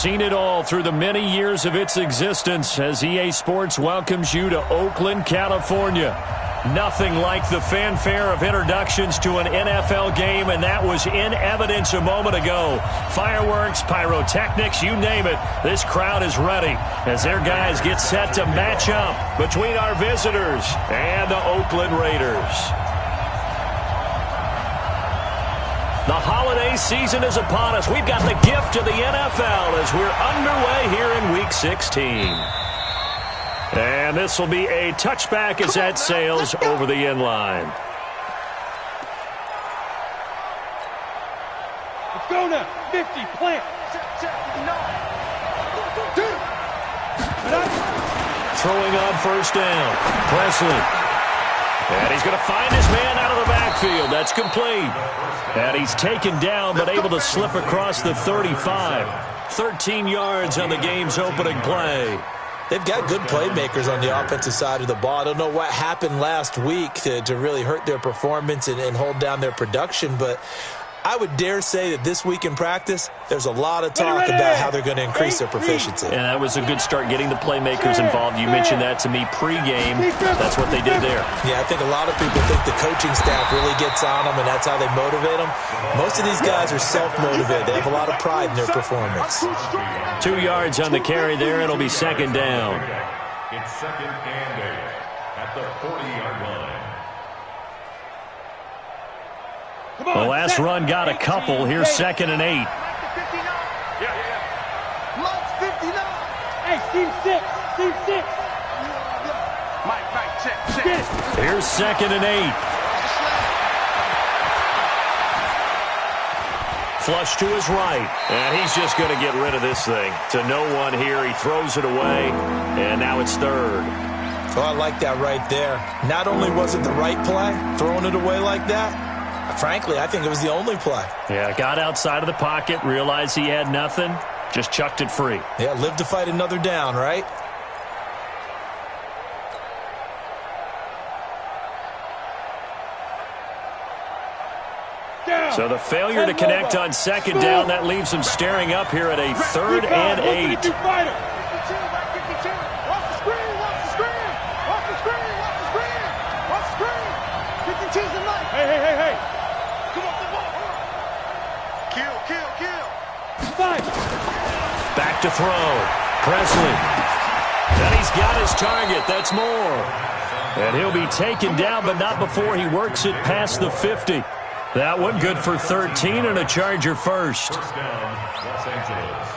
seen it all through the many years of its existence as EA Sports welcomes you to Oakland, California. Nothing like the fanfare of introductions to an NFL game, and that was in evidence a moment ago. Fireworks, pyrotechnics, you name it. This crowd is ready as their guys get set to match up between our visitors and the Oakland Raiders. The holiday season is upon us. We've got the gift of the NFL as we're underway here in Week 16. And this will be a touchback as that sails over the end line. Let's go now. 50, plant. Throwing on first down. Presley. And he's going to find his man out of the backfield. That's complete. And he's taken down but able to slip across the 35. 13 yards on the game's opening play. They've got good playmakers on the offensive side of the ball. I don't know what happened last week to really hurt their performance and hold down their production, but I would dare say that this week in practice, there's a lot of talk about how they're going to increase their proficiency. And that was a good start, getting the playmakers involved. You mentioned that to me pregame. That's what they did there. Yeah, I think a lot of people think the coaching staff really gets on them, and that's how they motivate them. Most of these guys are self-motivated. They have a lot of pride in their performance. 2 yards on the carry there. It'll be second down. It's second and 8 at the 40-yard line. The last run got a couple. Here's second and 8. Hey, team 6. Team 6. Mike, check. Here's second and 8. Flush to his right. And he's just going to get rid of this thing. To no one here. He throws it away. And now it's third. Oh, I like that right there. Not only was it the right play, throwing it away like that, frankly, I think it was the only play. Yeah, got outside of the pocket, realized he had nothing, just chucked it free. Yeah, live to fight another down, right? So the failure to connect on second down, that leaves him staring up here at a third and 8. Hey. Back to throw. Presley. And he's got his target. That's more. And he'll be taken down, but not before he works it past the 50. That one good for 13 and a Charger first. First down, Los Angeles.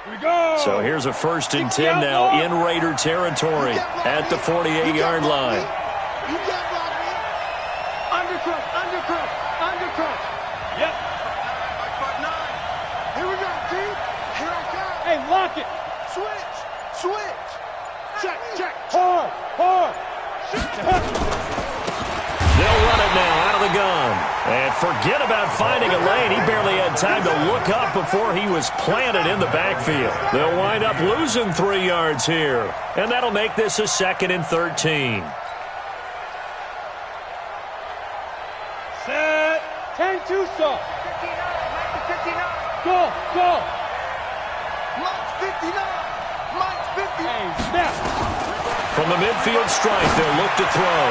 Here we go. So here's a 1st and 10 now in Raider territory at the 48-yard line. Undercross. Yep. 5-9. Here we go, dude. Here I go. Hey, lock it. Switch. Check. Hard. They'll run it now out of the gun. And forget about finding a lane. He barely had time to look up before he was planted in the backfield. They'll wind up losing 3 yards here. And that'll make this a 2nd and 13. Set. 10-2 stop. 59. Go. Mike's 59. Hey, snap. From the midfield stripe, they'll look to throw.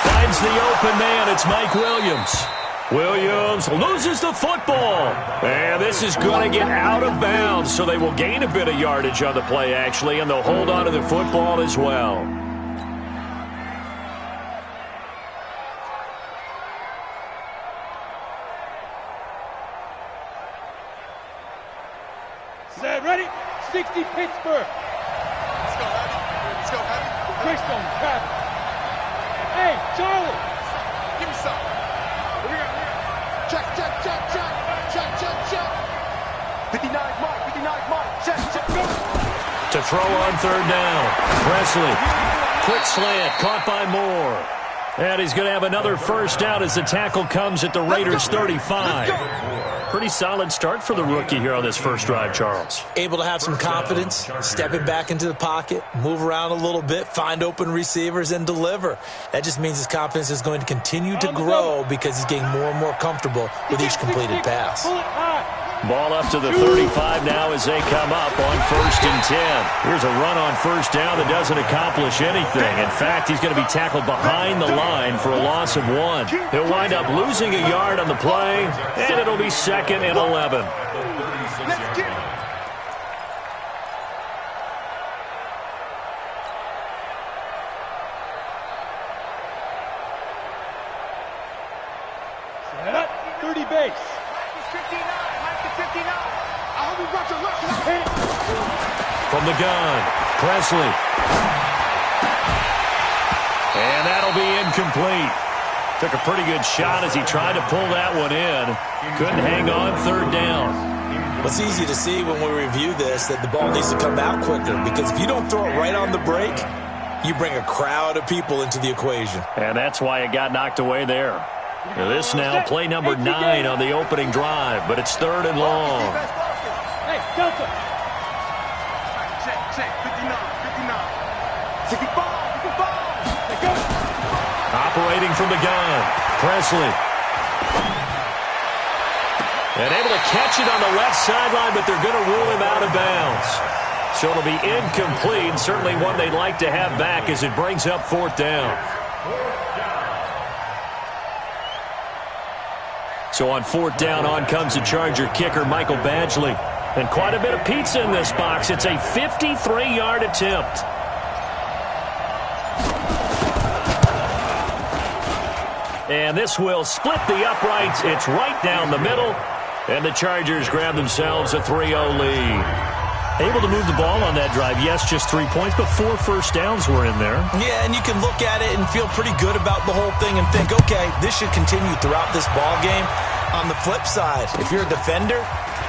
Finds the open man. It's Mike Williams. Williams loses the football. And this is going to get out of bounds, so they will gain a bit of yardage on the play, actually, and they'll hold on to the football as well. Set, ready? 60 Pittsburgh. Let's go, Heavy. Quickstone, grab it. Hey, Charlie. Give me some. Here we go. Check. 59 Mike. Check. Go. To throw on third down. Presley. Quick slant. Caught by Moore. And he's going to have another first down as the tackle comes at the Raiders' 35. Pretty solid start for the rookie here on this first drive, Charles. Able to have some confidence, stepping back into the pocket, move around a little bit, find open receivers, and deliver. That just means his confidence is going to continue to grow because he's getting more and more comfortable with each completed pass. Ball up to the 35 now as they come up on 1st and 10. Here's a run on first down that doesn't accomplish anything. In fact, he's going to be tackled behind the line for a loss of 1. He'll wind up losing a yard on the play, and it'll be 2nd and 11. Let's get it. Set up, 30 base. 59. I hope you got your left hand. From the gun, Presley. And that'll be incomplete. Took a pretty good shot as he tried to pull that one in. Couldn't hang on 3rd down. Well, it's easy to see when we review this that the ball needs to come out quicker because if you don't throw it right on the break, you bring a crowd of people into the equation. And that's why it got knocked away there. This now play number 9 on the opening drive, but it's 3rd and long. Hey, Delta. Check, 59. 65. Operating from the gun, Presley. And able to catch it on the left sideline, but they're going to rule him out of bounds. So it'll be incomplete, certainly one they'd like to have back as it brings up 4th down. So on 4th down, on comes the Charger kicker, Michael Badgley. And quite a bit of pizza in this box. It's a 53-yard attempt. And this will split the uprights. It's right down the middle. And the Chargers grab themselves a 3-0 lead. Able to move the ball on that drive. Yes, just 3 points, but 4 first downs were in there. Yeah, and you can look at it and feel pretty good about the whole thing and think, okay, this should continue throughout this ball game. On the flip side, if you're a defender,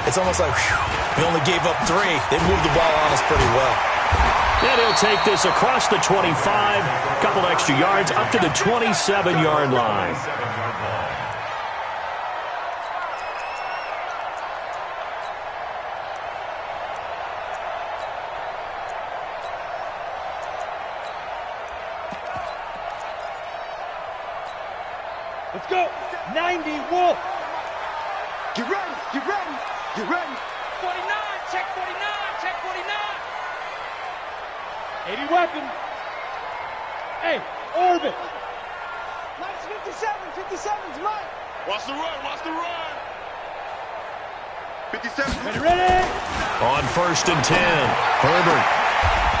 it's almost like, whew, we only gave up 3. They moved the ball on us pretty well. And he'll take this across the 25, a couple extra yards, up to the 27-yard line. Let's go. 90, Wolf. Get ready. 49, check 49. 80 weapon. Hey, orbit. Nice 57's mine. Watch the run. 57. Ready. On 1st and 10, Herbert.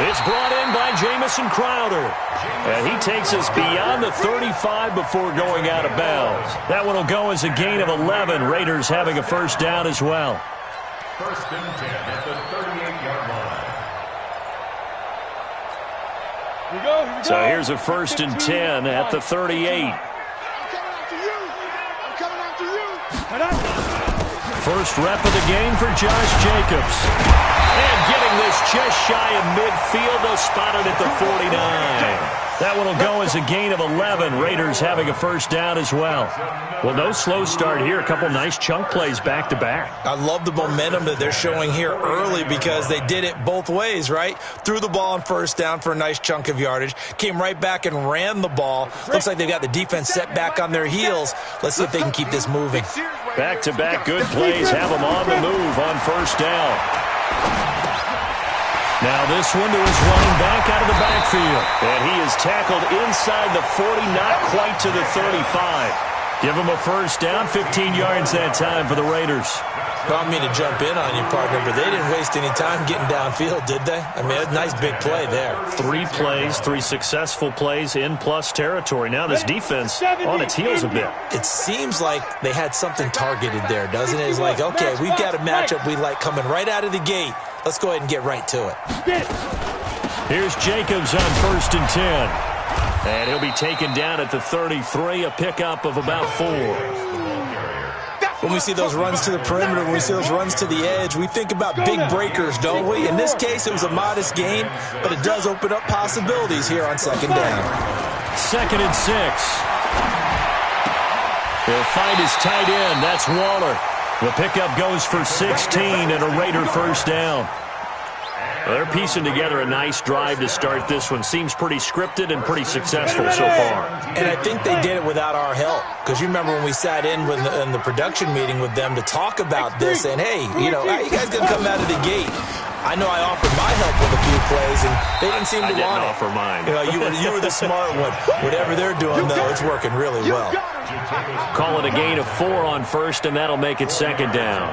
It's brought in by Jamison Crowder. And he takes us beyond the 35 before going out of bounds. That one will go as a gain of 11. Raiders having a first down as well. 1st and 10 at the 38-yard line. Here we go. So here's a 1st and 10 at the 38. I'm coming after you. First rep of the game for Josh Jacobs. And getting this just shy of midfield. They'll spot it at the 49. That one will go as a gain of 11. Raiders having a first down as well. Well, no slow start here. A couple nice chunk plays back-to-back. I love the momentum that they're showing here early because they did it both ways, right? Threw the ball on first down for a nice chunk of yardage. Came right back and ran the ball. Looks like they've got the defense set back on their heels. Let's see if they can keep this moving. Back-to-back good plays have them on the move on first down. Now this one to his running back out of the backfield. And he is tackled inside the 40, not quite to the 35. Give him a first down, 15 yards that time for the Raiders. I don't mean to jump in on you, partner, but they didn't waste any time getting downfield, did they? I mean, a nice big play there. 3 plays, 3 successful plays in plus territory. Now this defense on its heels a bit. It seems like they had something targeted there, doesn't it? It's like, okay, we've got a matchup we like coming right out of the gate. Let's go ahead and get right to it. Here's Jacobs on 1st and 10. And he'll be taken down at the 33, a pickup of about 4. When we see those runs to the perimeter, when we see those runs to the edge, we think about big breakers, don't we? In this case, it was a modest gain, but it does open up possibilities here on 2nd down. 2nd and 6. He'll find his tight end. That's Waller. The pickup goes for 16 and a Raider first down. Well, they're piecing together a nice drive to start this one. Seems pretty scripted and pretty successful so far. And I think they did it without our help. Because you remember when we sat in the production meeting with them to talk about this, and hey, you know, how you guys going to come out of the gate? I know I offered my help with a few plays, and they didn't seem to want it. I didn't offer mine. You know, you were the smart one. Whatever they're doing, though, it's working really well. Call it a gain of 4 on first, and that'll make it second down.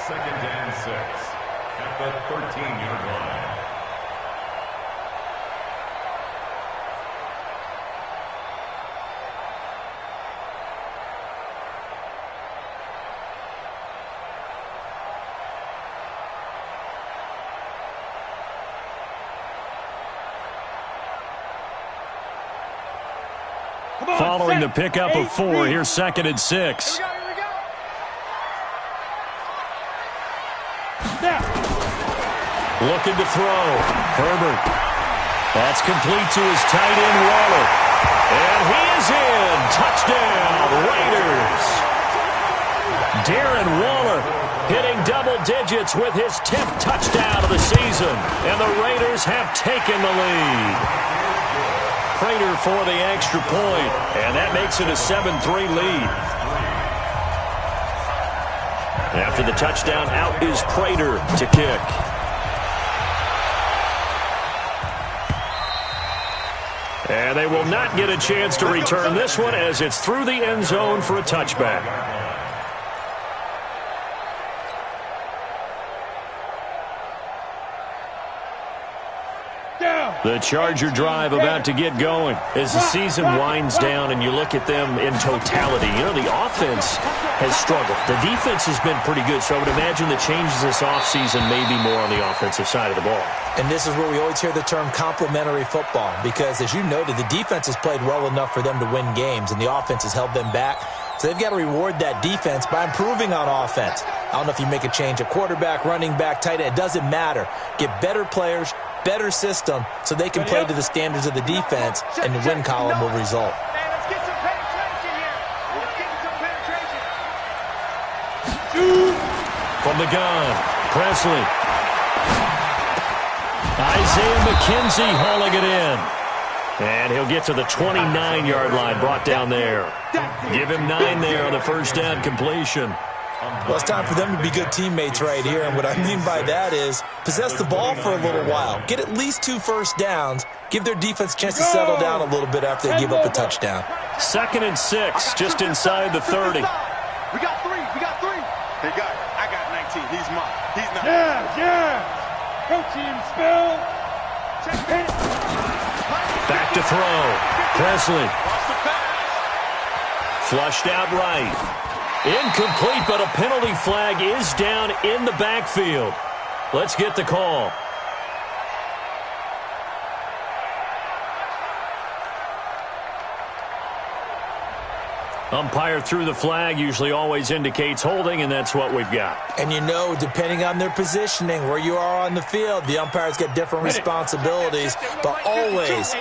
Second and 6 at the 13-yard line. Following the pickup of 4, here's second and 6. Looking to throw. Herbert. That's complete to his tight end, Waller. And he is in. Touchdown, Raiders. Darren Waller hitting double digits with his 10th touchdown of the season. And the Raiders have taken the lead. Prater for the extra point, and that makes it a 7-3 lead. After the touchdown, out is Prater to kick. And they will not get a chance to return this one as it's through the end zone for a touchback. The Charger drive about to get going as the season winds down and you look at them in totality. You know, the offense has struggled. The defense has been pretty good, so I would imagine the changes this offseason may be more on the offensive side of the ball. And this is where we always hear the term complementary football because, as you noted, the defense has played well enough for them to win games, and the offense has held them back. So they've got to reward that defense by improving on offense. I don't know if you make a change at quarterback, running back, tight end. It doesn't matter. Get better players, better system, so they can play to the standards of the defense, and the win column will result. Let's get some penetration here. Let's get some penetration. From the gun, Presley. Isaiah McKenzie hauling it in. And he'll get to the 29-yard line, brought down there. Give him 9 there on the first down completion. Well, it's time for them to be good teammates right here, and what I mean by that is possess the ball for a little while. Get at least 2 first downs. Give their defense a chance to settle down a little bit after they give up a touchdown. Second and 6, just inside the 30. We got 3. Hey, guys, I got 19. He's mine. He's not. Yeah. Coach him, spell. Check it. Back to throw. Presley. Flushed out right. Incomplete, but a penalty flag is down in the backfield. Let's get the call. Umpire threw the flag, usually always indicates holding, and that's what we've got. And you know, depending on their positioning, where you are on the field, the umpires get different responsibilities, but always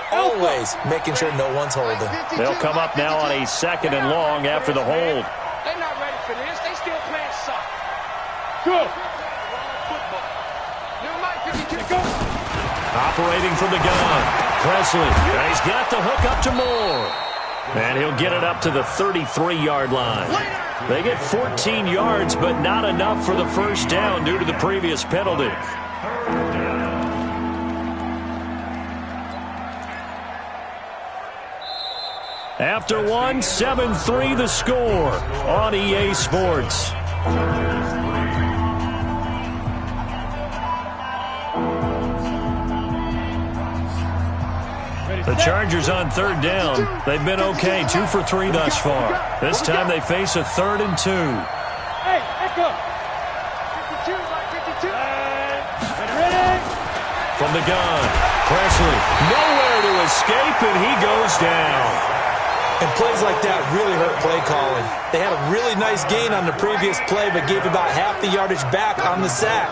making sure no one's holding. They'll come up now on a second and long after the hold. They're not ready for this. They still playing soccer. Good. Football. Never mind, 52. Go. Operating from the gun. Presley. And he's got the hook up to Moore. And he'll get it up to the 33-yard line. They get 14 yards, but not enough for the first down due to the previous penalty. After 7-3 the score on EA Sports. The Chargers on third down. They've been okay, 2 for 3 thus far. This time they face a 3rd and 2. Hey, echo. 52, like 52. Ready? From the gun, Presley, nowhere to escape, and he goes down. And plays like that really hurt play calling. They had a really nice gain on the previous play, but gave about half the yardage back on the sack.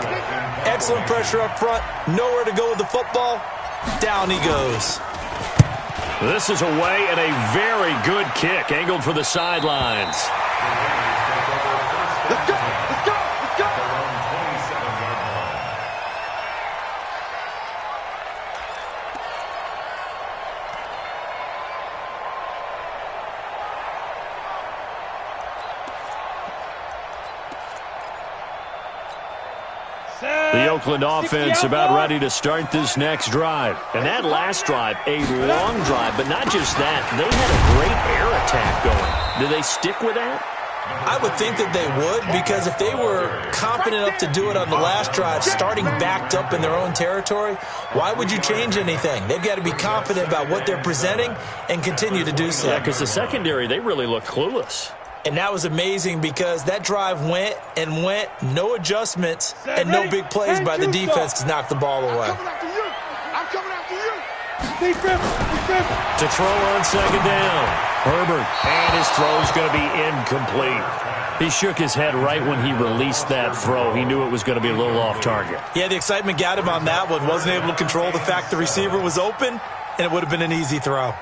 Excellent pressure up front, nowhere to go with the football. Down he goes. This is away and a very good kick, angled for the sidelines. Let's go! Let's go! Let's go! Their own 27-yard line. The Oakland offense about ready to start this next drive. And that last drive, a long drive, but not just that. They had a great air attack going. Do they stick with that? I would think that they would, because if they were confident enough to do it on the last drive, starting backed up in their own territory, why would you change anything? They've got to be confident about what they're presenting and continue to do so. Yeah, because the secondary, they really look clueless. And that was amazing because that drive went and went, no adjustments, and no big plays by the defense to knock the ball away. I'm coming after you. To throw on second down. Herbert, and his throw's going to be incomplete. He shook his head right when he released that throw. He knew it was going to be a little off target. Yeah, the excitement got him on that one. Wasn't able to control the fact the receiver was open, and it would have been an easy throw.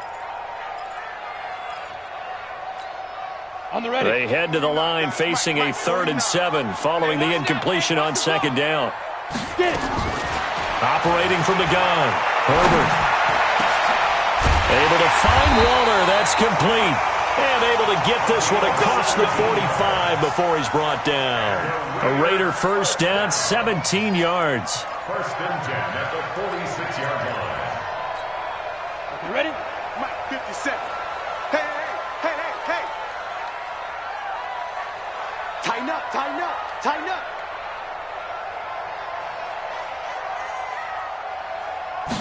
On the ready. They head to the line facing a 3rd and 7 following the incompletion on second down. Operating from the gun. Herbert. Able to find Waller. That's complete. And able to get this one across the 45 before he's brought down. A Raider first down, 17 yards. 1st and 10 at the 46-yard line. You ready? Mike, 50 seconds. Hey. Tighten up.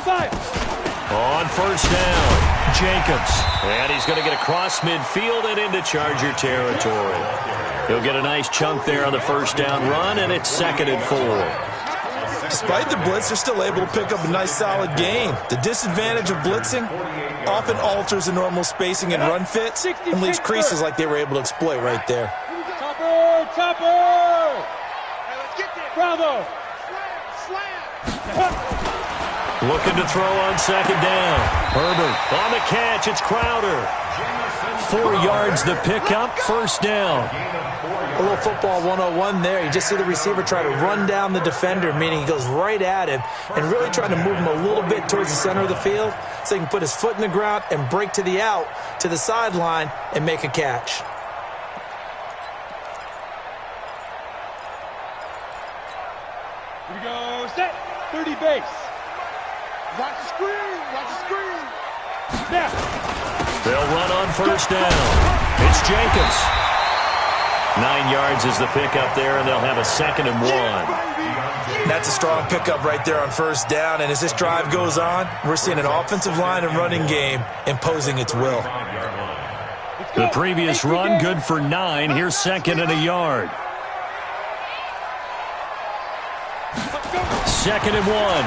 Five. On first down, Jacobs. And he's going to get across midfield and into Charger territory. He'll get a nice chunk there on the first down run, and it's 2nd and 4. Despite the blitz, they're still able to pick up a nice solid gain. The disadvantage of blitzing often alters the normal spacing and run fits and leaves creases like they were able to exploit right there. Topper! Hey, let's get there. Bravo! Slam! Looking to throw on second down. Herbert on the catch. It's Crowder. 4 yards the pickup, first down. A little football 101 there. You just see the receiver try to run down the defender, meaning he goes right at him and really trying to move him a little bit towards the center of the field so he can put his foot in the ground and break to the out, to the sideline, and make a catch. Here we go. Set. 30 base. Watch the screen. Snap. They'll run on first down. It's Jacobs. 9 yards is the pickup there, and they'll have a 2nd and 1. That's a strong pickup right there on first down, and as this drive goes on, we're seeing an offensive line and running game imposing its will. The previous run, good for 9. Here's 2nd and a yard. 2nd and 1.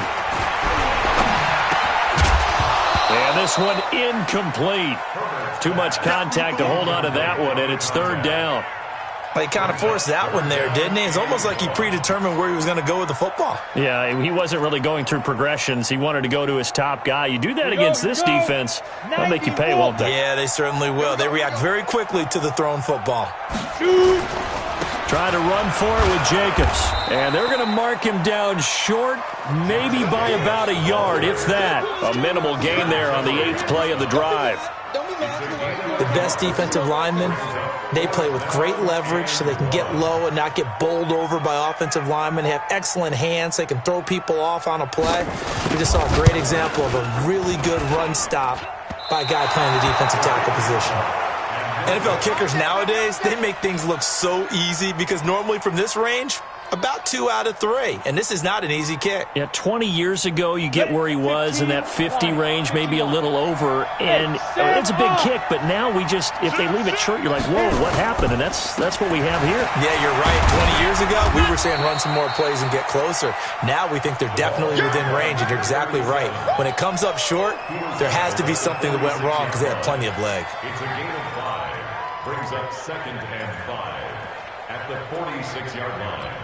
And this one incomplete. Too much contact to hold on to that one, and it's 3rd down. He kind of forced that one there, didn't he? It's almost like he predetermined where he was going to go with the football. Yeah, he wasn't really going through progressions. He wanted to go to his top guy. You do that against this defense, they'll make you pay, won't they? Yeah, they certainly will. They react very quickly to the thrown football. Try to run for it with Jacobs. And they're going to mark him down short, maybe by about a yard, if that. A minimal gain there on the 8th play of the drive. The best defensive linemen, they play with great leverage so they can get low and not get bowled over by offensive linemen. They have excellent hands so they can throw people off on a play. We just saw a great example of a really good run stop by a guy playing the defensive tackle position. NFL kickers nowadays, they make things look so easy because normally from this range, about 2 out of 3. And this is not an easy kick. Yeah, 20 years ago, you get where he was in that 50 range, maybe a little over. And it's a big kick, but now we just, if they leave it short, you're like, whoa, what happened? And that's what we have here. Yeah, you're right. 20 years ago, we were saying run some more plays and get closer. Now we think they're definitely within range, and you're exactly right. When it comes up short, there has to be something that went wrong because they had plenty of leg. It's a gain of 5. Brings up 2nd and 5 at the 46-yard line.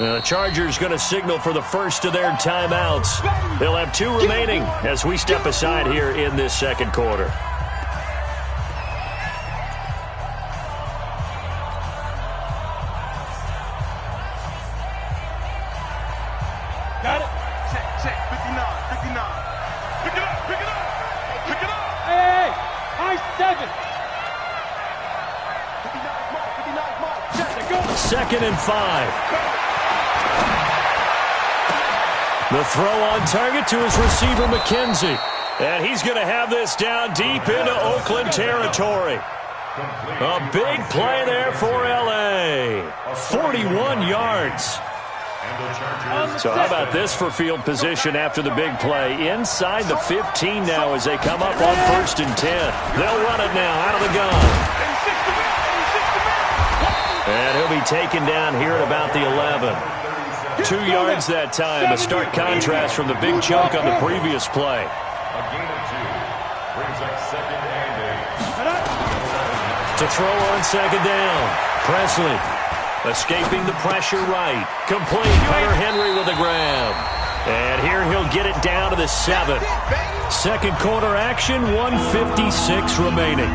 The Chargers going to signal for the first of their timeouts. They'll have 2 remaining as we step aside here in this second quarter. Got it. Check. 59. Pick it up. Pick it up. Hey. High 7. 59 mark. Check. Go. 2nd and 5. The throw on target to his receiver, McKenzie. And he's going to have this down deep into Oakland territory. A big play there for LA. 41 yards. So how about this for field position after the big play? Inside the 15 now as they come up on 1st and 10. They'll run it now out of the gun. And he'll be taken down here at about the 11. 2 yards that time, a stark contrast from the big chunk on the previous play. A gain of 2 brings up 2nd and 8. To throw on 2nd down. Presley escaping the pressure right. Complete. Hunter Henry with a grab. And here he'll get it down to the 7. Second quarter action, 1:56 remaining.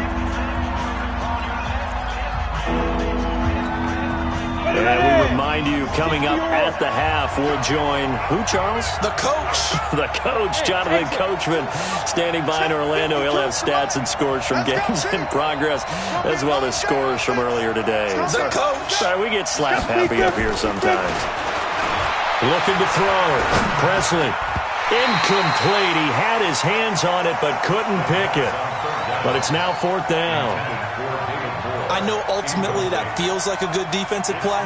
And we remind you, coming up at the half, we'll join who, Charles? The coach. The coach, Jonathan Coachman, standing by in Orlando. He'll have stats and scores from games in progress, as well as scores from earlier today. The coach. Sorry, we get slap happy up here sometimes. Looking to throw. Presley. Incomplete. He had his hands on it, but couldn't pick it. But it's now 4th down. I know ultimately that feels like a good defensive play,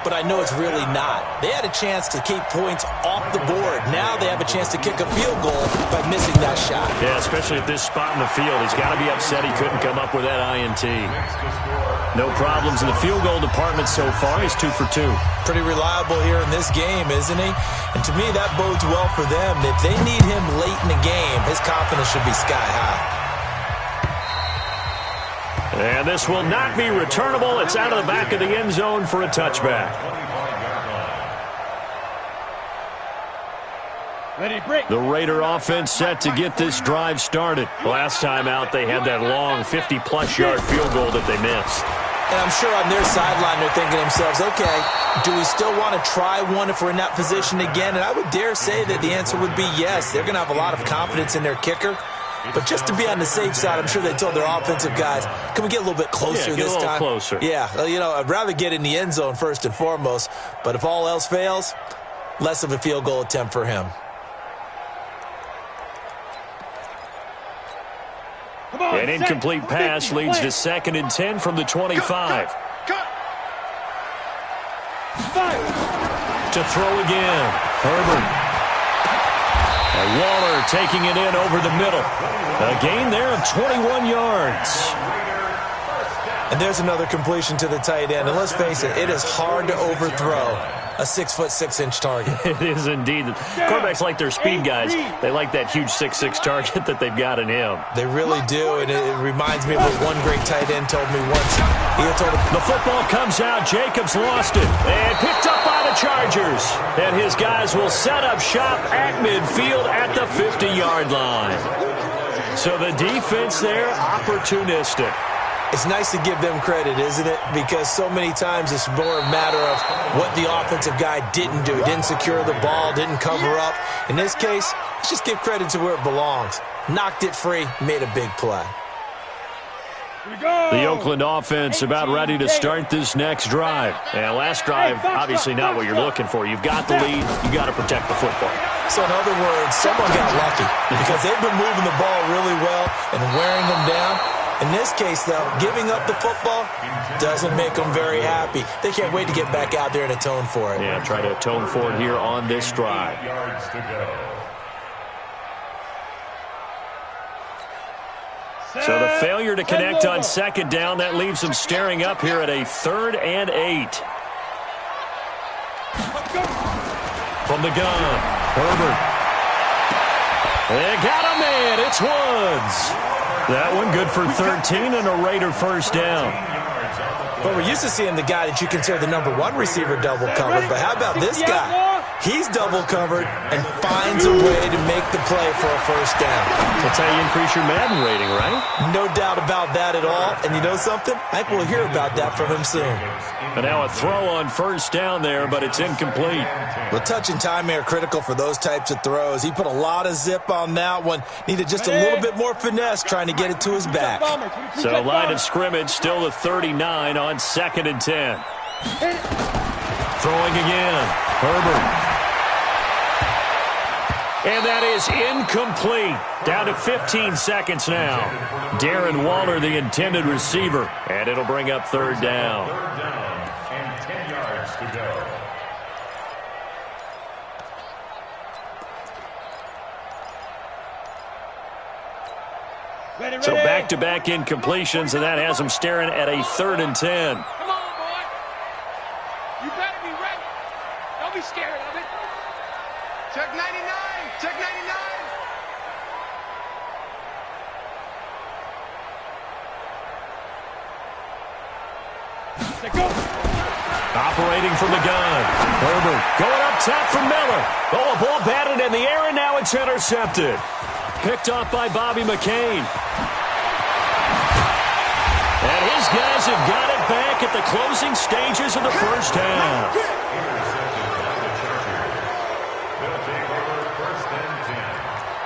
but I know it's really not. They had a chance to keep points off the board. Now they have a chance to kick a field goal by missing that shot. Yeah, especially at this spot in the field. He's got to be upset he couldn't come up with that INT. No problems in the field goal department so far. He's 2 for 2. Pretty reliable here in this game, isn't he? And to me, that bodes well for them. If they need him late in the game, his confidence should be sky high. And this will not be returnable. It's out of the back of the end zone for a touchback. Ready, break. The Raider offense set to get this drive started. Last time out, they had that long 50-plus yard field goal that they missed. And I'm sure on their sideline they're thinking to themselves, okay, do we still want to try one if we're in that position again? And I would dare say that the answer would be yes. They're going to have a lot of confidence in their kicker. But just to be on the safe side, I'm sure they told their offensive guys, can we get a little bit closer this time? Closer. Yeah, I'd rather get in the end zone first and foremost. But if all else fails, less of a field goal attempt for him. An incomplete pass leads to 2nd and 10 from the 25. To throw again. Herbert. And Waller taking it in over the middle. A gain there of 21 yards. And there's another completion to the tight end. And let's face it, it is hard to overthrow a 6'6" target. It is indeed. Quarterbacks like their speed guys. They like that huge 6'6" target that they've got in him. They really do, and it reminds me of what one great tight end told me once. He told him, the football comes out. Jacobs lost it. And picked up by the Chargers. And his guys will set up shop at midfield at the 50-yard line. So the defense there, opportunistic. It's nice to give them credit, isn't it? Because so many times it's more a matter of what the offensive guy didn't do. He didn't secure the ball, didn't cover up. In this case, let's just give credit to where it belongs. Knocked it free, made a big play. The Oakland offense about ready to start this next drive. And last drive, obviously not what you're looking for. You've got the lead. You've got to protect the football. So in other words, someone got lucky because they've been moving the ball really well and wearing them down. In this case, though, giving up the football doesn't make them very happy. They can't wait to get back out there and atone for it. Yeah, try to atone for it here on this drive. Yards to go. So the failure to connect on 2nd down, that leaves them staring up here at a 3rd and 8. From the gun, Herbert. They got a man. It's Woods. That one good for 13 and a Raider first down. But we're used to seeing the guy that you consider the #1 receiver double covered. But how about this guy? He's double covered and finds a way to make the play for a first down. That's how you increase your Madden rating, right? No doubt about that at all. And you know something? I think we'll hear about that from him soon. And now a throw on first down there, but it's incomplete. Well, touch and time are critical for those types of throws. He put a lot of zip on that one. Needed just a little bit more finesse trying to get it to his back. So line of scrimmage still the 39 on 2nd and 10. Throwing again. Herbert. And that is incomplete. Down to 15 seconds now. Darren Waller, the intended receiver. And it'll bring up 3rd down. 3rd down and 10 yards to go. So back-to-back incompletions, and that has him staring at a 3rd and 10. Come on, boy. You better be ready. Don't be scared of it. Check 99. Check 99. Operating from the gun. Herbert going up top for Miller. Oh, a ball batted in the air, and now it's intercepted. Picked off by Bobby McCain. And his guys have got it back at the closing stages of the first half. Intercepted by the Chargers. They'll take over 1st and 10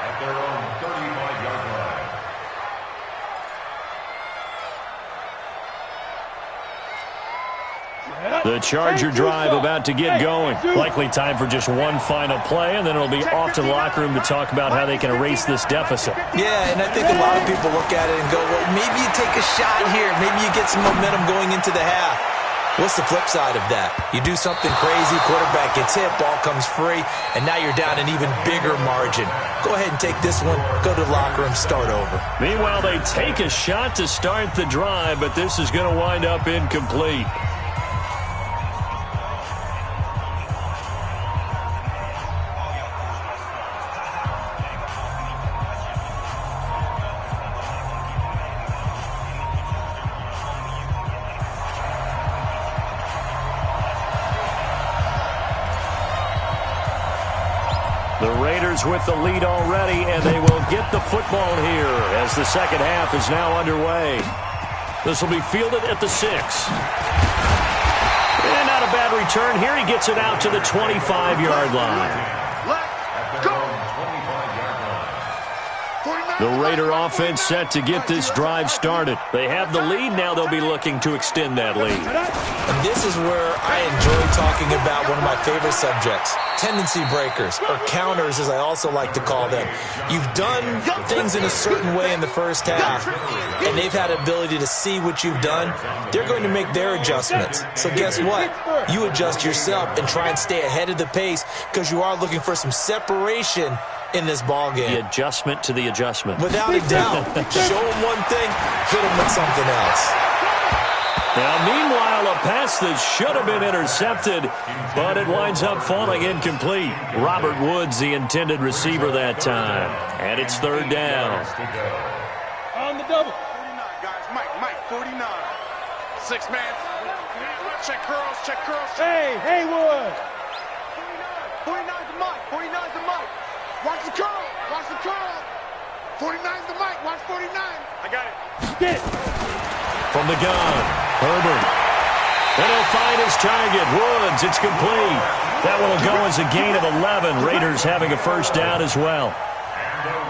at their own 35-yard line. The Charger drive about to get going. Likely time for just one final play, and then it'll be off to the locker room to talk about how they can erase this deficit. Yeah, and I think a lot of people look at it and go, well, maybe you take a shot here. Maybe you get some momentum going into the half. What's the flip side of that? You do something crazy, quarterback gets hit, ball comes free, and now you're down an even bigger margin. Go ahead and take this one, go to the locker room, start over. Meanwhile, they take a shot to start the drive, but this is going to wind up incomplete. The Raiders with the lead already, and they will get the football here as the second half is now underway. This will be fielded at the 6. And not a bad return. Here he gets it out to the 25-yard line. Let's go. The Raider offense set to get this drive started. They have the lead. Now they'll be looking to extend that lead. And this is where I enjoy talking about one of my favorite subjects, tendency breakers, or counters as I also like to call them. You've done things in a certain way in the first half, and they've had ability to see what you've done. They're going to make their adjustments. So guess what? You adjust yourself and try and stay ahead of the pace because you are looking for some separation in this ball game. The adjustment to the adjustment. Without a doubt. Show them one thing, hit them with something else. Now, meanwhile, a pass that should have been intercepted, but it winds up falling incomplete. Robert Woods, the intended receiver that time. And it's 3rd down. On the double. 49, guys. Mike, 49. 6 man. Check curls, check curls. Hey, Haywood. 49's the Mike. 49's the Mike. Watch the curl. Watch the curl. 49's the Mike. Watch 49. I got it. Get it. From the gun, Herbert. And he'll find his target, Woods. It's complete. That one will go as a gain of 11. Raiders having a first down as well.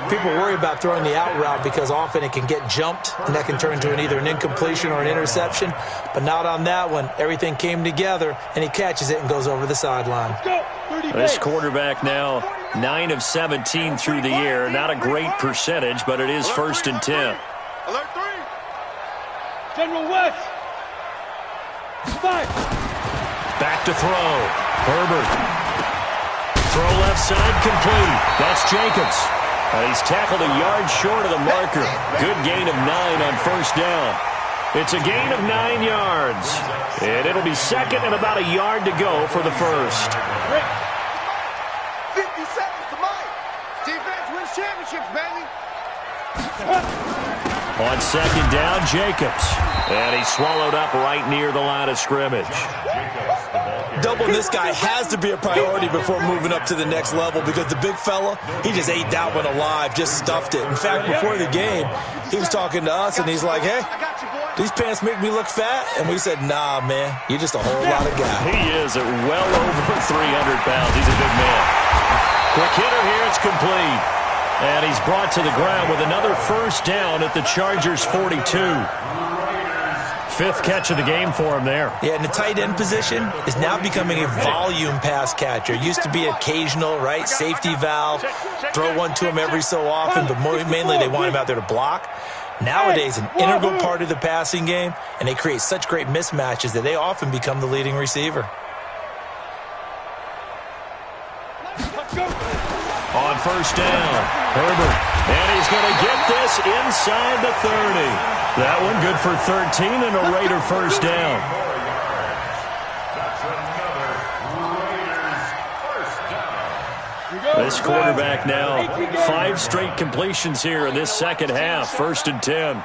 People worry about throwing the out route because often it can get jumped, and that can turn into either an incompletion or an interception. But not on that one. Everything came together, and he catches it and goes over the sideline. This quarterback now 9 of 17 through the air. Not a great percentage, but it is 1st and 10. Alert 3. General West. 5. Back to throw. Herbert. Throw left side complete. That's Jacobs. And he's tackled a yard short of the marker. Good gain of 9 on first down. It's a gain of 9 yards. And it'll be second and about a yard to go for the first. 50 seconds to Mike. Defense wins championships, baby. On second down, Jacobs. And he's swallowed up right near the line of scrimmage. Doubling this guy has to be a priority before moving up to the next level because the big fella, he just ate that one alive, just stuffed it. In fact, before the game, he was talking to us, and he's like, hey, these pants make me look fat? And we said, nah, man, you're just a whole lot of guy. He is at well over 300 pounds. He's a big man. Quick hitter here, it's complete. And he's brought to the ground with another first down at the Chargers' 42. Fifth catch of the game for him there. Yeah, and the tight end position is now becoming a volume pass catcher. Used to be occasional, right? Safety valve, throw one to him every so often, but mainly they want him out there to block. Nowadays, an integral part of the passing game, and they create such great mismatches that they often become the leading receiver. On first down, Herbert. And he's going to get this inside the 30. That one good for 13 and a Raider first down. This quarterback now, 5 straight completions here in this second half. 1st and 10.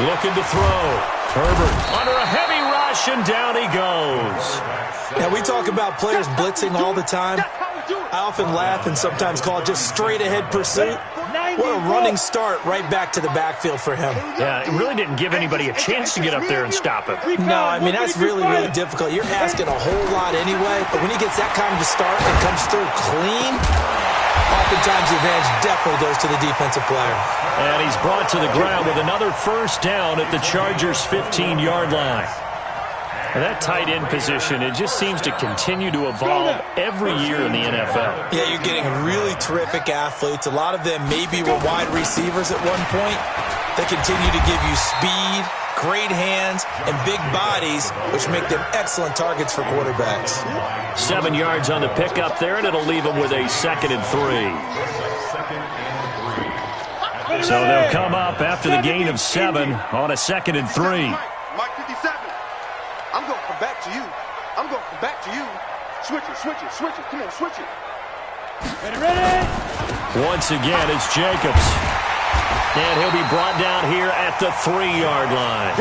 Looking to throw. Herbert under a heavy rush, and down he goes. Now, we talk about players blitzing all the time. I often laugh and sometimes call it just straight-ahead pursuit. What a running start right back to the backfield for him. Yeah, it really didn't give anybody a chance to get up there and stop him. No, I mean, that's really, really difficult. You're asking a whole lot anyway, but when he gets that kind of a start and comes through clean, oftentimes the advantage definitely goes to the defensive player. And he's brought to the ground with another first down at the Chargers' 15-yard line. And that tight end position, it just seems to continue to evolve every year in the NFL. Yeah, you're getting really terrific athletes. A lot of them maybe were wide receivers at one point. They continue to give you speed, great hands, and big bodies, which make them excellent targets for quarterbacks. 7 yards on the pickup there, and it'll leave them with a 2nd and 3. So they'll come up after the gain of 7 on a 2nd and 3. Mike 57. I'm going to come back to you. I'm going to come back to you. Switch it, switch it, switch it. Come on, switch it. Ready? Once again, it's Jacobs. And he'll be brought down here at the 3-yard line.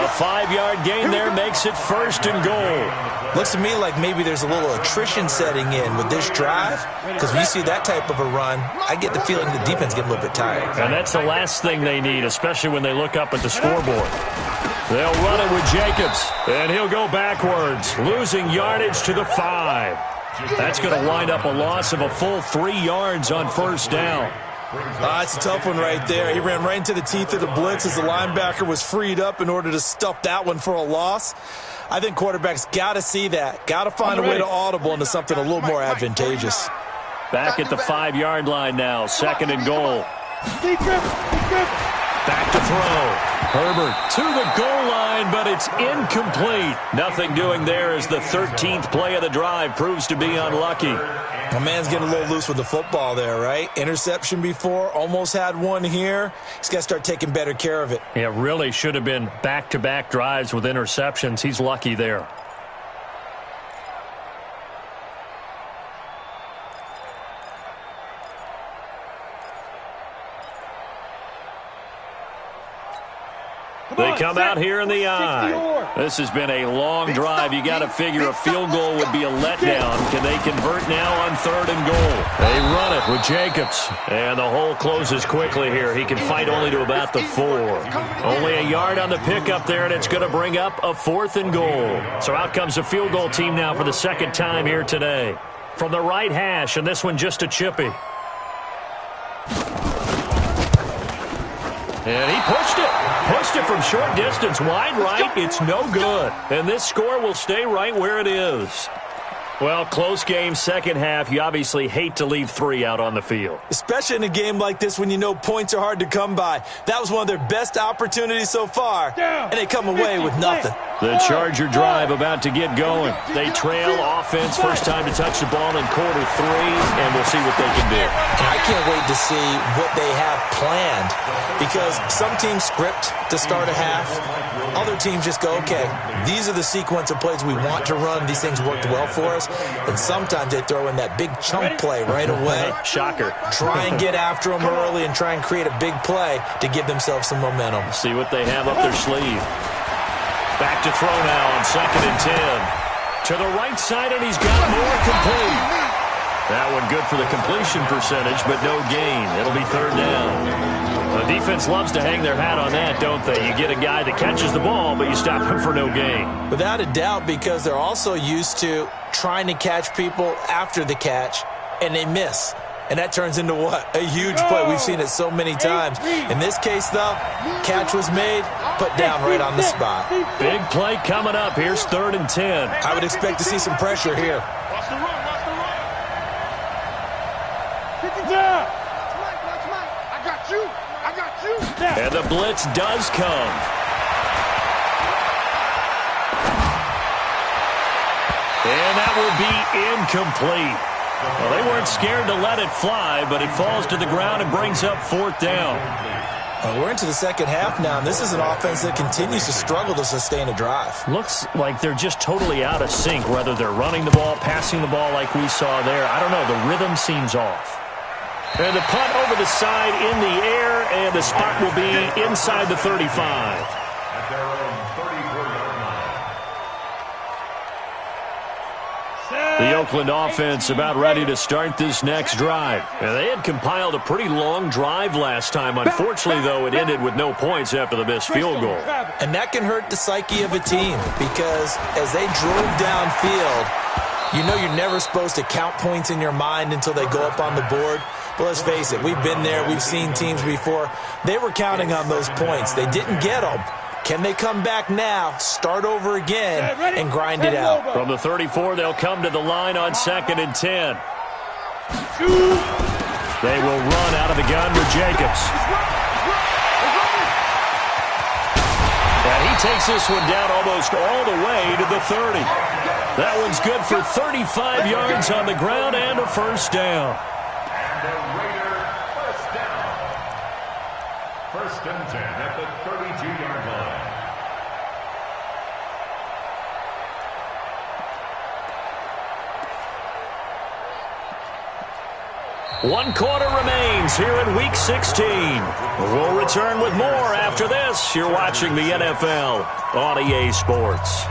A 5-yard gain there makes it 1st and goal. Looks to me like maybe there's a little attrition setting in with this drive, because when you see that type of a run, I get the feeling the defense getting a little bit tired. And that's the last thing they need, especially when they look up at the scoreboard. They'll run it with Jacobs, and he'll go backwards, losing yardage to the 5. That's going to wind up a loss of a full 3 yards on first down. It's a tough one right there. He ran right into the teeth of the blitz as the linebacker was freed up in order to stuff that one for a loss. I think quarterbacks got to see that. Got to find a way to audible into something a little more advantageous. Back at the 5-yard line now, 2nd and goal. Back to throw. Herbert to the goal line, but it's incomplete. Nothing doing there as the 13th play of the drive proves to be unlucky. My man's getting a little loose with the football there, right? Interception before, almost had one here. He's got to start taking better care of it. Yeah, really should have been back-to-back drives with interceptions. He's lucky there. They come out here in the eye. This has been a long drive. You got to figure a field goal would be a letdown. Can they convert now on 3rd and goal? They run it with Jacobs. And the hole closes quickly here. He can fight only to about the 4. Only a yard on the pickup there, and it's going to bring up a 4th and goal. So out comes the field goal team now for the 2nd time here today. From the right hash, and this one just a chippy. And he pushed it. Pushed it from short distance, wide right. It's no good. And this score will stay right where it is. Well, close game, second half. You obviously hate to leave 3 out on the field. Especially in a game like this when you know points are hard to come by. That was one of their best opportunities so far, and they come away with nothing. The Charger drive about to get going. They trail offense, first time to touch the ball in quarter 3, and we'll see what they can do. And I can't wait to see what they have planned, because some teams script to start a half. Other teams just go, okay, these are the sequence of plays we want to run. These things worked well for us. And sometimes they throw in that big chunk play right away. Shocker. Try and get after them early and try and create a big play to give themselves some momentum. See what they have up their sleeve. Back to throw now on 2nd and 10. To the right side, and he's got more complete. That one good for the completion percentage, but no gain. It'll be 3rd down. The defense loves to hang their hat on that, don't they? You get a guy that catches the ball, but you stop him for no gain. Without a doubt, because they're also used to trying to catch people after the catch, and they miss. And that turns into what? A huge play. We've seen it so many times. In this case, though, catch was made, put down right on the spot. Big play coming up. Here's 3rd and 10. I would expect to see some pressure here. Watch the run, watch the run. I got you. I got you. And the blitz does come. And that will be incomplete. Well, they weren't scared to let it fly, but it falls to the ground and brings up 4th down. We're into the second half now, and this is an offense that continues to struggle to sustain a drive. Looks like they're just totally out of sync, whether they're running the ball, passing the ball like we saw there. I don't know. The rhythm seems off. And the punt over the side in the air, and the spot will be inside the 35. At their own 34-yard line. The Oakland offense about ready to start this next drive. And they had compiled a pretty long drive last time. Unfortunately, though, it ended with no points after the missed field goal. And that can hurt the psyche of a team, because as they drove downfield, you know you're never supposed to count points in your mind until they go up on the board. But let's face it, we've been there. We've seen teams before. They were counting on those points. They didn't get them. Can they come back now, start over again, and grind it out? From the 34, they'll come to the line on 2nd and 10. They will run out of the gun with Jacobs. And he takes this one down almost all the way to the 30. That one's good for 35 yards on the ground and a 1st down. And the Raider 1st down. 1st and 10 at the 32-yard line. One quarter remains here in Week 16. We'll return with more after this. You're watching the NFL on EA Sports.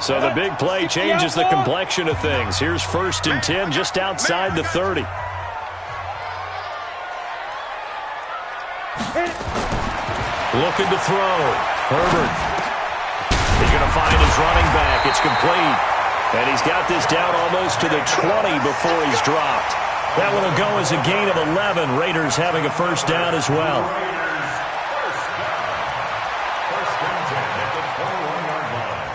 So the big play changes the complexion of things. Here's 1st and 10 just outside the 30. Looking to throw. Herbert. He's going to find his running back. It's complete. And he's got this down almost to the 20 before he's dropped. That one will go as a gain of 11. Raiders having a 1st down as well. First and 10 at the 21-yard line.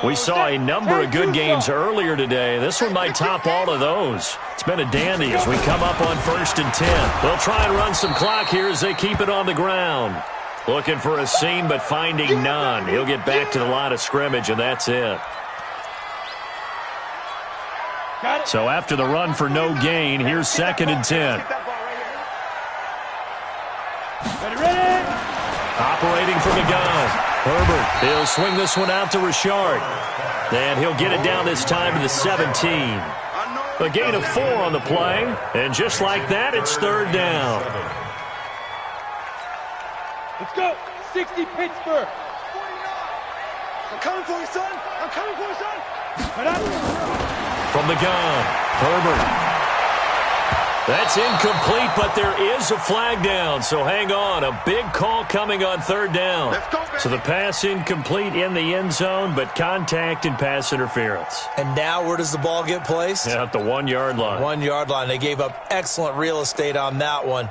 We saw a number of good games earlier today. This one might top all of those. It's been a dandy as we come up on 1st and 10. They'll try and run some clock here as they keep it on the ground. Looking for a seam, but finding none. He'll get back to the line of scrimmage, and that's it. So after the run for no gain, here's 2nd and 10. Operating from the gun. Herbert, he'll swing this one out to Richard. And he'll get it down this time to the 17. A gain of 4 on the play. And just like that, it's 3rd down. Let's go. 60 Pittsburgh. I'm coming for you, son. I'm coming for you, son. From the gun, Herbert. That's incomplete, but there is a flag down, so hang on. A big call coming on 3rd down. So the pass incomplete in the end zone, but contact and pass interference. And now where does the ball get placed? Yeah, at the 1-yard line. 1-yard line. They gave up excellent real estate on that one.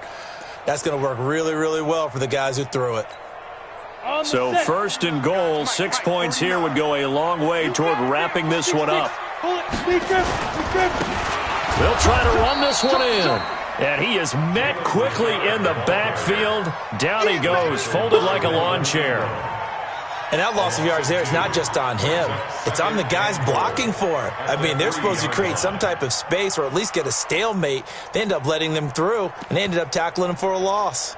That's going to work really, really well for the guys who threw it. So 1st and goal, 6 points here would go a long way toward wrapping this one up. They'll try to run this one in. And he is met quickly in the backfield. Down he goes, folded like a lawn chair. And that loss of yards there is not just on him. It's on the guys blocking for it. I mean, they're supposed to create some type of space or at least get a stalemate. They end up letting them through, and they ended up tackling him for a loss.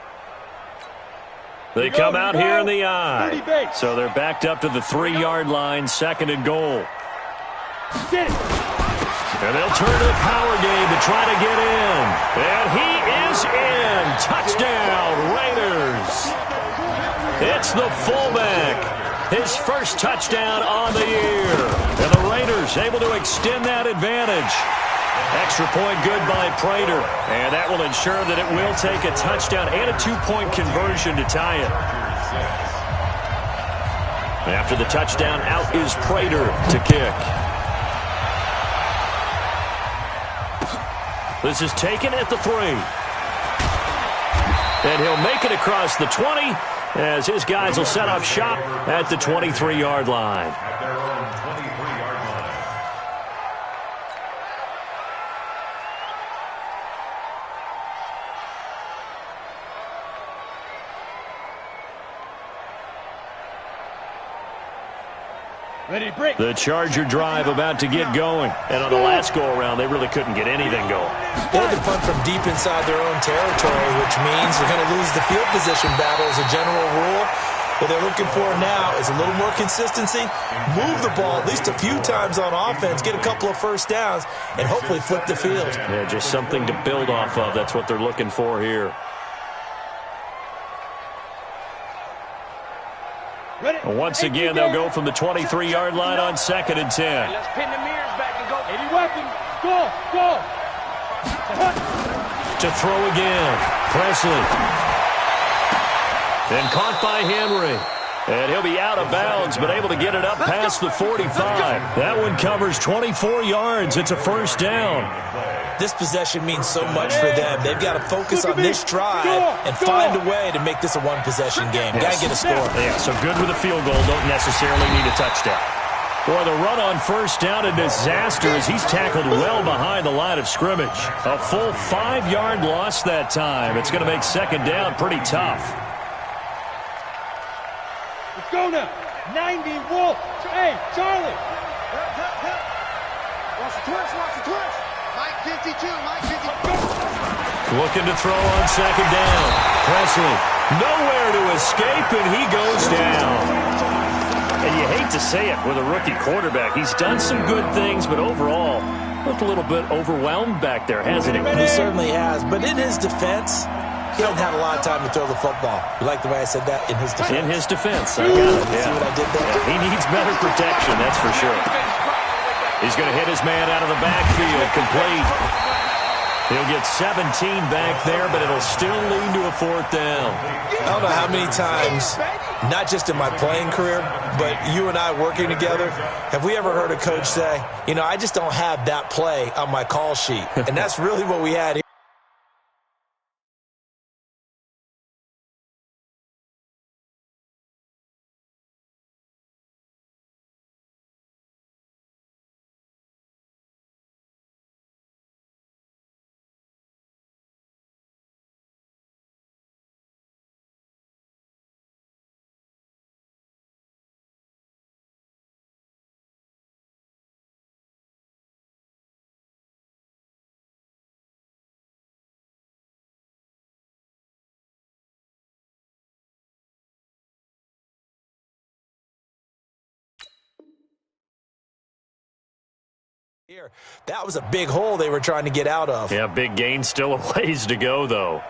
They come out here in the eye. So they're backed up to the 3-yard line, 2nd and goal. And they'll turn to the power game to try to get in. And he is in. Touchdown, Raiders. It's the fullback. His first touchdown on the year. And the Raiders able to extend that advantage. Extra point good by Prater. And that will ensure that it will take a touchdown and a 2-point conversion to tie it. After the touchdown, out is Prater to kick. This is taken at the 3. And he'll make it across the 20 as his guys will set up shop at the 23-yard line. At their own 23-yard line. Ready to break. The Charger drive about to get going. And on the last go-around, they really couldn't get anything going. They had to punt from deep inside their own territory, which means they're going to lose the field position battle as a general rule. What they're looking for now is a little more consistency, move the ball at least a few times on offense, get a couple of first downs, and hopefully flip the field. Yeah, just something to build off of. That's what they're looking for here. And once again, they'll go from the 23-yard line on 2nd and 10. Let's pin the mirrors back and go. 80 weapons. Go. To throw again. Presley. Then caught by Henry. And he'll be out of bounds, but able to get it up past the 45. That one covers 24 yards. It's a first down. This possession means so much for them. They've got to focus on this drive and find a way to make this a one-possession game. Got to get a score. Yeah, so good with a field goal. Don't necessarily need a touchdown. Boy, the run on first down, a disaster as he's tackled well behind the line of scrimmage. A full 5-yard loss that time. It's going to make 2nd down pretty tough. Let's go now. 90 Wolf. Hey, Charlie. Watch the twist. Mike 52. Looking to throw on 2nd down. Presley, nowhere to escape, and he goes down. And you hate to say it with a rookie quarterback. He's done some good things, but overall, looked a little bit overwhelmed back there, hasn't he? He certainly has, but in his defense, he hasn't had a lot of time to throw the football. You like the way I said that? In his defense. In his defense. I got it. Yeah. See what I did there? Yeah, he needs better protection, that's for sure. He's going to hit his man out of the backfield, complete. He'll get 17 back there, but it'll still lead to a 4th down. I don't know how many times, not just in my playing career, but you and I working together, have we ever heard a coach say, you know, I just don't have that play on my call sheet. And that's really what we had here. That was a big hole they were trying to get out of. Yeah, big gain, still a ways to go, though.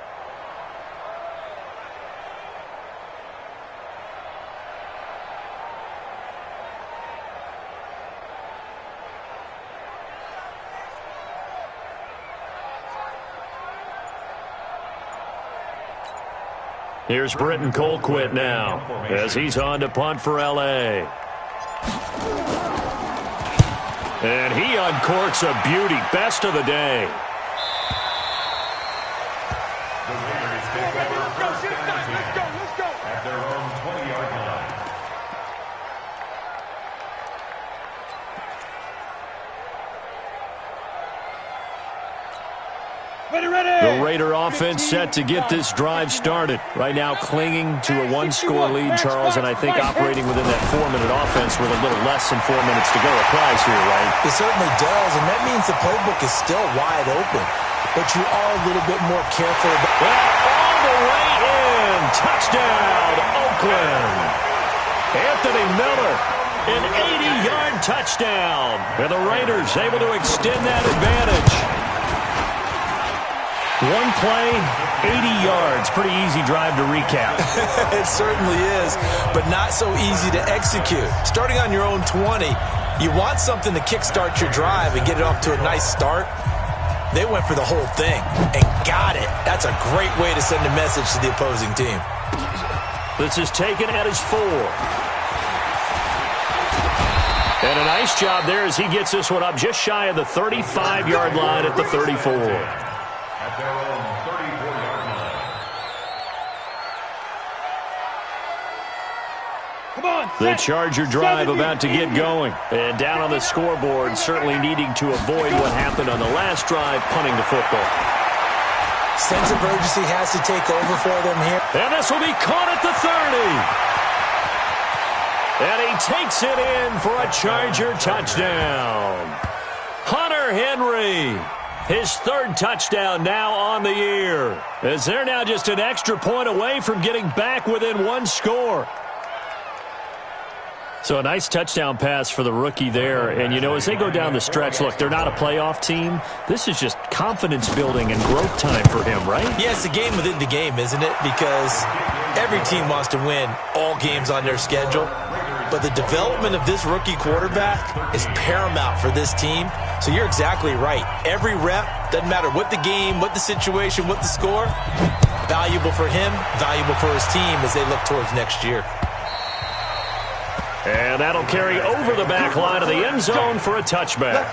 Here's Britton Colquitt now as he's on to punt for L.A. And he uncorks a beauty. Best of the day. The Raiders At their own 20-yard line. The Raider offense set to get this drive started. Right now clinging to a one-score lead, Charles, and I think operating within that 4-minute offense with a little less than 4 minutes to go applies here, right? It certainly does, and that means the playbook is still wide open. But you are a little bit more careful. All the way in. Touchdown, Oakland. Anthony Miller, an 80-yard touchdown. And the Raiders able to extend that advantage. One play, 80 yards. Pretty easy drive to recap. It certainly is, but not so easy to execute. Starting on your own 20, you want something to kickstart your drive and get it off to a nice start. They went for the whole thing and got it. That's a great way to send a message to the opposing team. This is taken at his 4. And a nice job there as he gets this one up just shy of the 35-yard line at the 34. At their own 34-yard line. Come on, the Charger drive about to get going. And down on the scoreboard, certainly needing to avoid what happened on the last drive, punting the football. Sense of urgency has to take over for them here. And this will be caught at the 30. And he takes it in for a Charger touchdown. Hunter Henry. His 3rd touchdown now on the year, as they're now just an extra point away from getting back within 1 score. So a nice touchdown pass for the rookie there. And, you know, as they go down the stretch, look, they're not a playoff team. This is just confidence building and growth time for him, right? Yeah, it's a game within the game, isn't it? Because every team wants to win all games on their schedule. But the development of this rookie quarterback is paramount for this team. So you're exactly right. Every rep, doesn't matter what the game, what the situation, what the score, valuable for him, valuable for his team as they look towards next year. And that'll carry over the back line of the end zone for a touchback.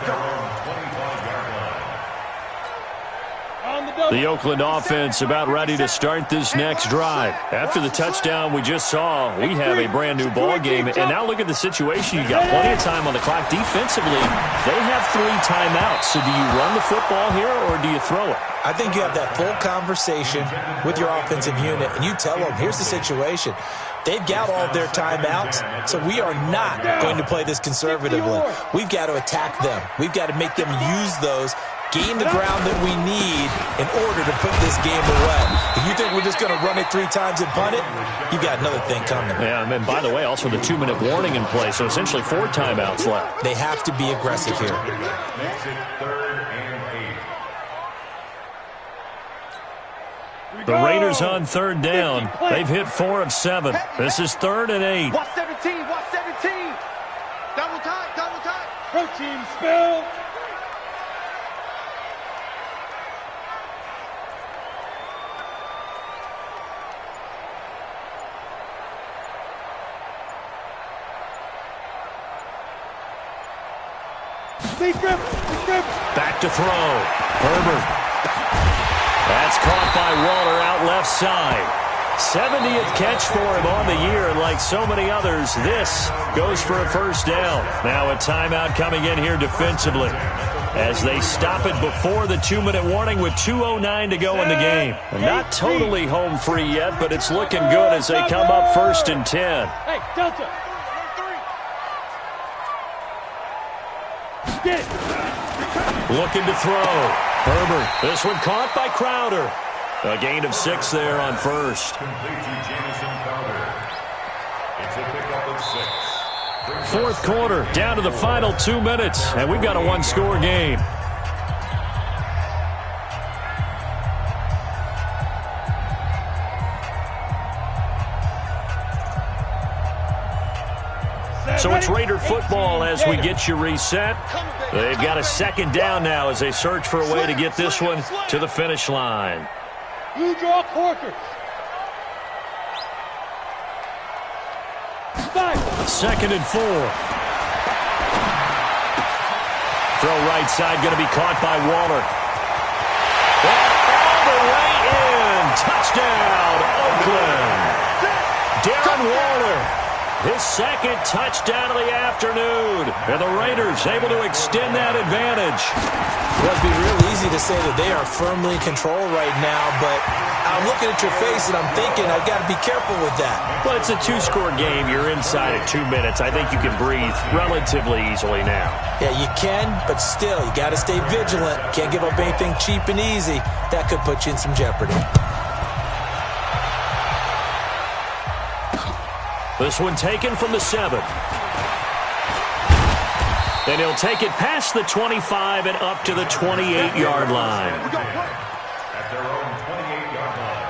The Oakland offense about ready to start this next drive. After the touchdown we just saw, we have a brand new ball game. And now look at the situation. You got plenty of time on the clock. Defensively, they have 3 timeouts. So do you run the football here or do you throw it? I think you have that full conversation with your offensive unit, and you tell them, here's the situation. They've got all of their timeouts, so we are not going to play this conservatively. We've got to attack them. We've got to make them use those, gain the ground that we need in order to put this game away. If you think we're just going to run it 3 times and punt it, you've got another thing coming. Yeah, and by the way, also the 2-minute warning in play, so essentially 4 timeouts left. They have to be aggressive here. Makes it 3rd and 8. The Raiders on 3rd down. They've hit 4 of 7. This is 3rd and 8. Watch 17, watch 17. Double time, double time. Protein spill. Back to throw. Herbert. That's caught by Waller out left side. 70th catch for him on the year, and like so many others, this goes for a first down. Now a timeout coming in here defensively as they stop it before the 2-minute warning with 2:09 to go in the game. Not totally home free yet, but it's looking good as they come up 1st and 10. Hey, Delta. Looking to throw. Herbert. This one caught by Crowder. A gain of 6 there on 1st. Complete to Jamison Crowder. It's a pickup of 6. 4th quarter, down to the final 2 minutes, and we've got a 1-score game. So it's Raider football as we get you reset. They've got a 2nd down now as they search for a way to get this one to the finish line. You draw Corker. 2nd and 4. Throw right side, going to be caught by Waller. And all the way in. Touchdown, Oakland. Darren Waller, his second touchdown of the afternoon. And the Raiders able to extend that advantage. Well, it'd be real easy to say that they are firmly in control right now, but I'm looking at your face and I'm thinking I've got to be careful with that. Well, it's a two-score game. You're inside at 2 minutes. I think you can breathe relatively easily now. Yeah, you can, but still, you got to stay vigilant. Can't give up anything cheap and easy. That could put you in some jeopardy. This one taken from the 7. And he'll take it past the 25 and up to the 28-yard line. At their own 28-yard line.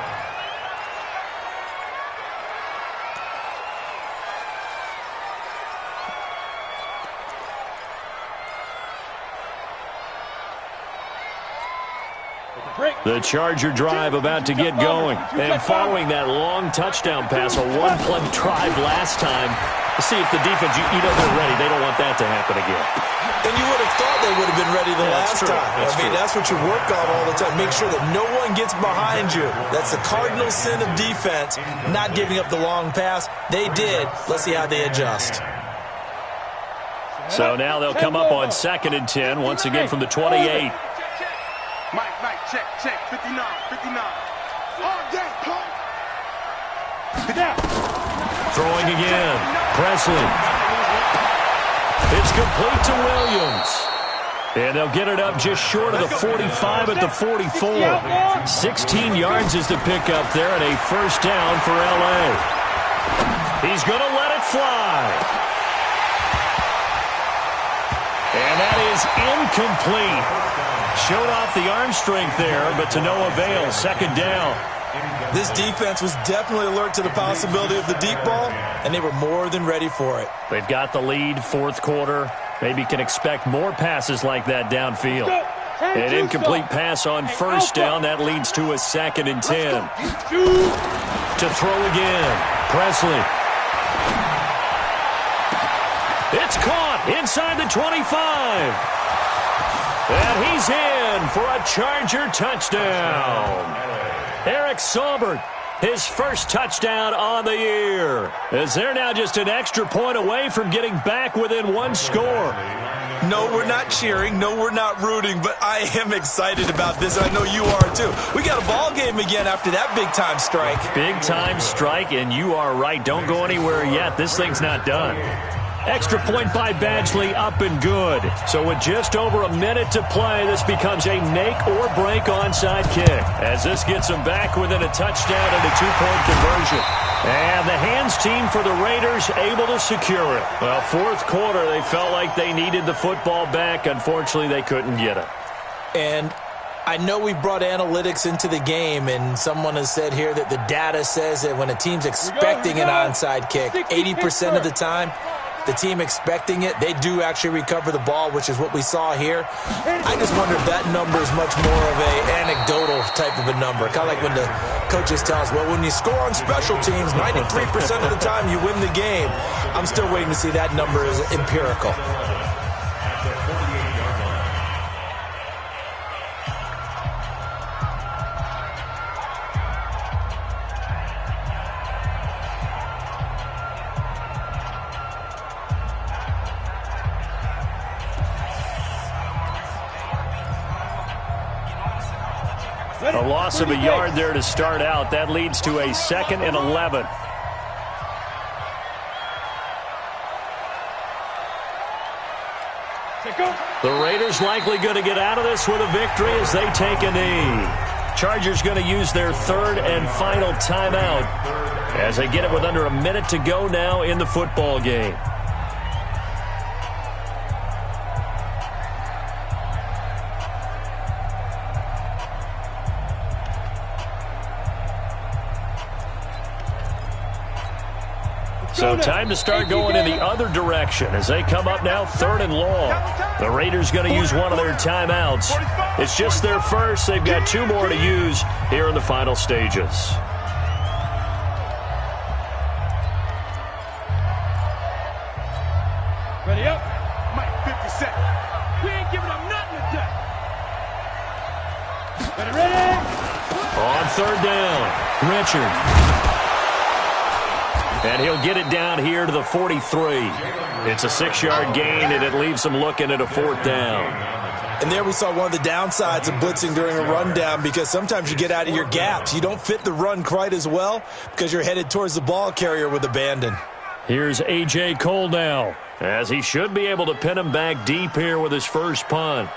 The Charger drive about to get going. And following that long touchdown pass, a one-play drive last time, see if the defense, you know they're ready. They don't want that to happen again. And you would have thought they would have been ready the last time. That's what you work on all the time. Make sure that no one gets behind you. That's the cardinal sin of defense, not giving up the long pass. They did. Let's see how they adjust. So now they'll come up on 2nd and 10, once again from the 28. Mike, check, 59. Oh, yeah, Paul. Throwing again. Presley. It's complete to Williams. And they'll get it up just short of the 45 at the 44. 16 yards is the pickup there and a first down for LA. He's going to let it fly. And that is incomplete. Showed off the arm strength there, but to no avail. 2nd down. This defense was definitely alert to the possibility of the deep ball, and they were more than ready for it. They've got the lead, 4th quarter. Maybe can expect more passes like that downfield. An incomplete pass on 1st down. That leads to a 2nd and 10. To throw again. Presley. It's caught inside the 25. And he's in for a Charger touchdown. Eric Saubert, his first touchdown on the year. As they're now just an extra point away from getting back within 1 score. No, we're not cheering. No, we're not rooting. But I am excited about this. I know you are, too. We got a ball game again after that big-time strike. Big-time strike, and you are right. Don't go anywhere yet. This thing's not done. Extra point by Badgley, up and good. So with just over a minute to play, this becomes a make-or-break onside kick. As this gets them back within a touchdown and a 2-point conversion. And the hands team for the Raiders able to secure it. Well, 4th quarter, they felt like they needed the football back. Unfortunately, they couldn't get it. And I know we brought analytics into the game, and someone has said here that the data says that when a team's expecting an onside kick, 80% of the time, the team expecting it, they do actually recover the ball, which is what we saw here. I just wonder if that number is much more of an anecdotal type of a number. Kind of like when the coaches tell us, well, when you score on special teams, 93% of the time you win the game. I'm still waiting to see that number as empirical. A loss of a yard there to start out. That leads to a 2nd and 11. The Raiders likely going to get out of this with a victory as they take a knee. Chargers going to use their 3rd and final timeout as they get it with under a minute to go now in the football game. So time to start going in the other direction as they come up now 3rd and long. The Raiders going to use one of their timeouts. It's just their first. They've got 2 more to use here in the final stages. Ready up. Mike, 50 seconds. We ain't giving up nothing today. Ready. On third down, Richard. And he'll get it down here to the 43. It's a 6-yard gain, and it leaves them looking at a fourth down. And there we saw one of the downsides of blitzing during a rundown, because sometimes you get out of your gaps. You don't fit the run quite as well because you're headed towards the ball carrier with abandon. Here's A.J. Cole now, as he should be able to pin him back deep here with his first punt.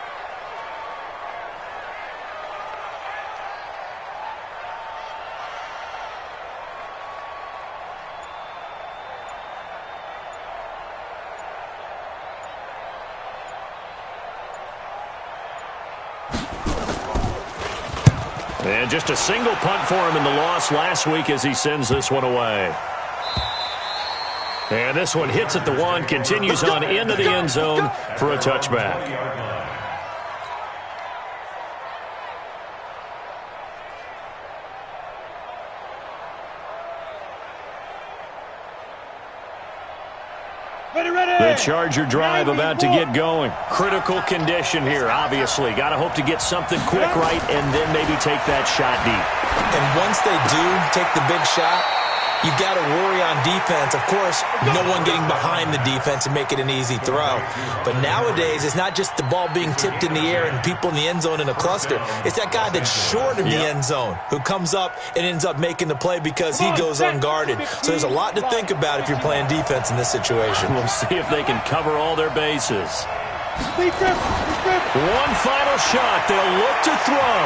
And just a single punt for him in the loss last week as he sends this one away. And this one hits at the 1, continues on into the end zone for a touchback. The Charger drive about to get going. Critical condition here, obviously. Got to hope to get something quick right and then maybe take that shot deep. And once they do take the big shot, you got to worry on defense. Of course, no one getting behind the defense and make it an easy throw. But nowadays, it's not just the ball being tipped in the air and people in the end zone in a cluster. It's that guy that's short in the end zone who comes up and ends up making the play because he goes unguarded. So there's a lot to think about if you're playing defense in this situation. We'll see if they can cover all their bases. One final shot. They'll look to throw.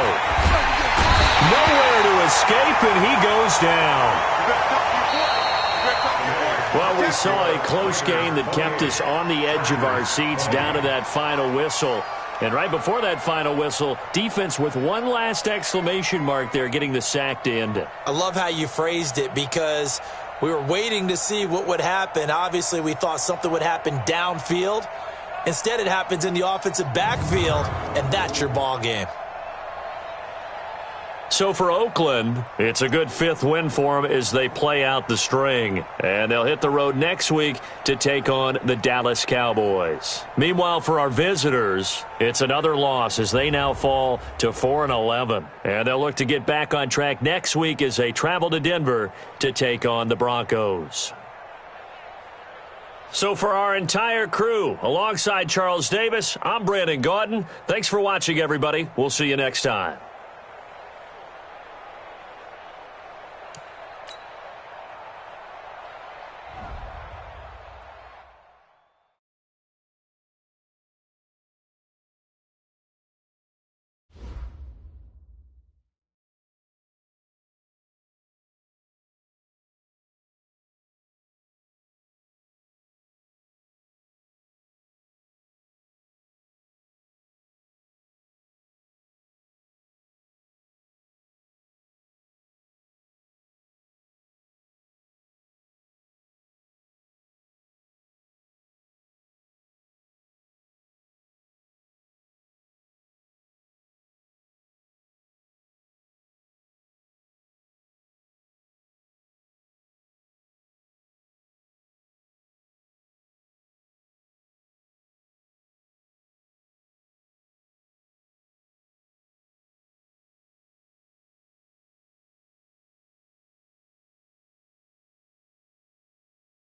Nowhere to escape, and he goes down. Well, we saw a close game that kept us on the edge of our seats down to that final whistle. And right before that final whistle, defense with one last exclamation mark there, getting the sack to end it. I love how you phrased it, because we were waiting to see what would happen. Obviously, we thought something would happen downfield. Instead, it happens in the offensive backfield, and that's your ball game. So for Oakland, it's a good 5th win for them as they play out the string. And they'll hit the road next week to take on the Dallas Cowboys. Meanwhile, for our visitors, it's another loss as they now fall to 4-11. And they'll look to get back on track next week as they travel to Denver to take on the Broncos. So for our entire crew, alongside Charles Davis, I'm Brandon Gaudin. Thanks for watching, everybody. We'll see you next time.